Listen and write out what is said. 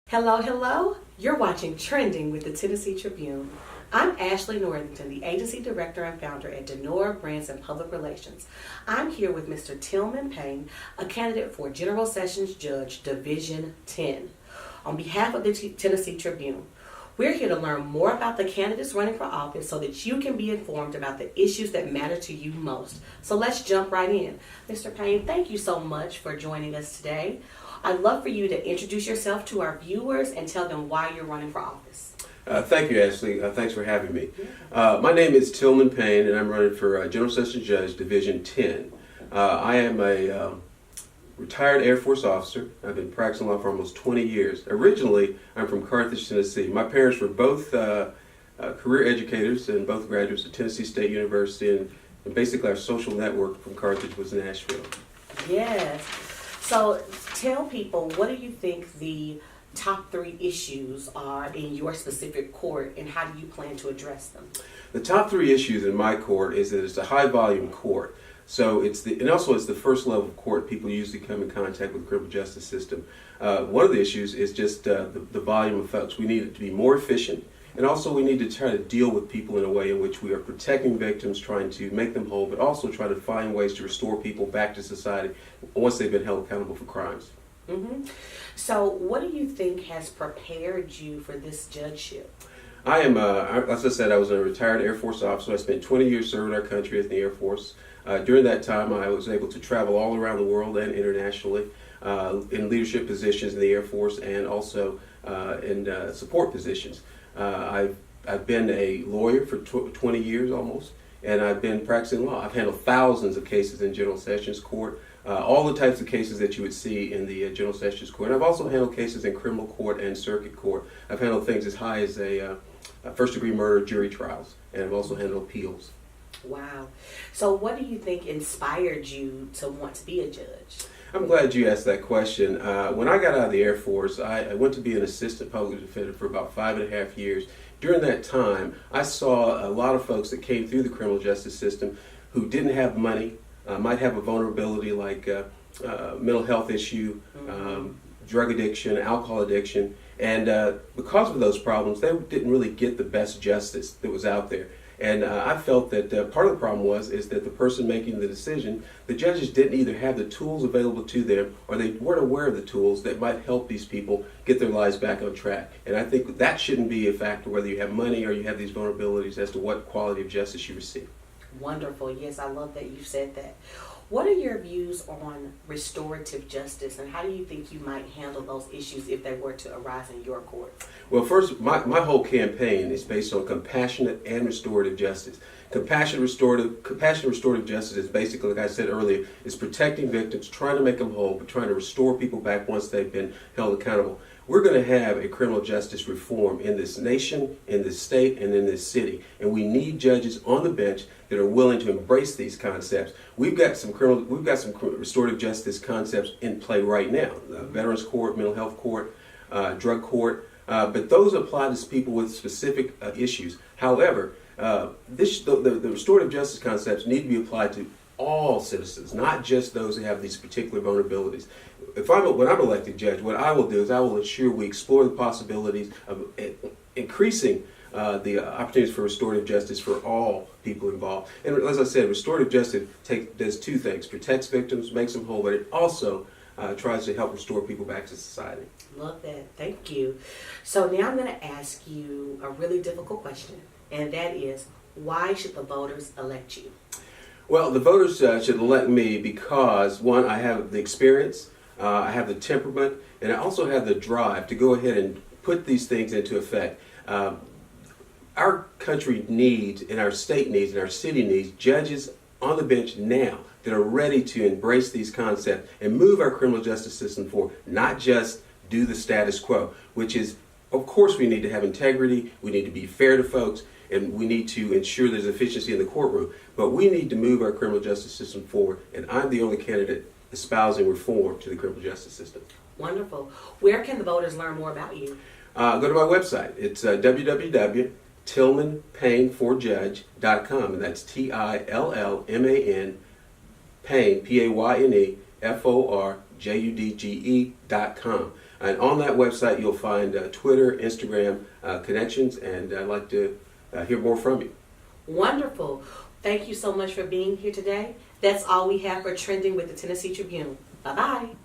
Hello, hello. You're watching Trending with the Tennessee Tribune. I'm Ashley Northington, the agency director and founder at DENOR Brands and Public Relations. I'm here with Mr. Tillman Payne, a candidate for General Sessions Judge Division 10. On behalf of the Tennessee Tribune, we're here to learn more about the candidates running for office so that you can be informed about the issues that matter to you most. So let's jump right in. Mr. Payne, thank you so much for joining us today. I'd love for you to introduce yourself to our viewers and tell them why you're running for office. Thank you, Ashley. Thanks for having me. My name is Tillman Payne, and I'm running for General Sessions Judge Division 10. I am a retired Air Force officer. I've been practicing law for almost 20 years. Originally, I'm from Carthage, Tennessee. My parents were both career educators and both graduates of Tennessee State University, and basically our social network from Carthage was Nashville. Yes. So tell people, what do you think the top 3 issues are in your specific court, and how do you plan to address them? The top 3 issues in my court is that it's a high volume court. So it's the first level of court people usually come in contact with the criminal justice system. One of the issues is just the volume of folks. We need it to be more efficient, and also we need to try to deal with people in a way in which we are protecting victims, trying to make them whole, but also try to find ways to restore people back to society once they've been held accountable for crimes. Mm-hmm. So what do you think has prepared you for this judgeship? I am, as I said, I was a retired Air Force officer. I spent 20 years serving our country in the Air Force. During that time, I was able to travel all around the world and internationally in leadership positions in the Air Force and also in support positions. I've been a lawyer for 20 years almost, and I've been practicing law. I've handled thousands of cases in General Sessions Court, all the types of cases that you would see in the General Sessions Court. And I've also handled cases in criminal court and circuit court. I've handled things as high as a first-degree murder jury trials, and I've also handled appeals. Wow. So what do you think inspired you to want to be a judge? I'm glad you asked that question. When I got out of the Air Force, I went to be an assistant public defender for about 5.5 years. During that time, I saw a lot of folks that came through the criminal justice system who didn't have money, might have a vulnerability like mental health issue, drug addiction, alcohol addiction, and because of those problems, they didn't really get the best justice that was out there. And I felt that part of the problem is that the person making the decision, the judges didn't either have the tools available to them, or they weren't aware of the tools that might help these people get their lives back on track. And I think that shouldn't be a factor whether you have money or you have these vulnerabilities as to what quality of justice you receive. Wonderful. Yes, I love that you said that. What are your views on restorative justice, and how do you think you might handle those issues if they were to arise in your court? Well, first, my whole campaign is based on compassionate and restorative justice. Compassionate restorative justice is basically, like I said earlier, is protecting victims, trying to make them whole, but trying to restore people back once they've been held accountable. We're going to have a criminal justice reform in this nation, in this state, and in this city. And we need judges on the bench that are willing to embrace these concepts. We've got some restorative justice concepts in play right now. Veterans Court, mental health court, drug court, but those apply to people with specific issues. However, the restorative justice concepts need to be applied to all citizens, not just those who have these particular vulnerabilities. When I'm elected judge, what I will do is I will ensure we explore the possibilities of increasing the opportunities for restorative justice for all people involved. And as I said, restorative justice does 2 things: protects victims, makes them whole, but it also tries to help restore people back to society. Love that. Thank you. So now I'm going to ask you a really difficult question, and that is, why should the voters elect you? Well, the voters should elect me because, one, I have the experience, I have the temperament, and I also have the drive to go ahead and put these things into effect. Our country needs, and our state needs, and our city needs judges on the bench now that are ready to embrace these concepts and move our criminal justice system forward, not just do the status quo, which is, of course, we need to have integrity, we need to be fair to folks, and we need to ensure there's efficiency in the courtroom. But we need to move our criminal justice system forward, and I'm the only candidate espousing reform to the criminal justice system. Wonderful. Where can the voters learn more about you? Go to my website. It's www.tillmanpayneforjudge.com, and that's Tillman Payne, Payne, JUDGE.com. And on that website, you'll find Twitter, Instagram connections, and I'd like to hear more from you. Wonderful. Thank you so much for being here today. That's all we have for Trending with the Tennessee Tribune. Bye-bye.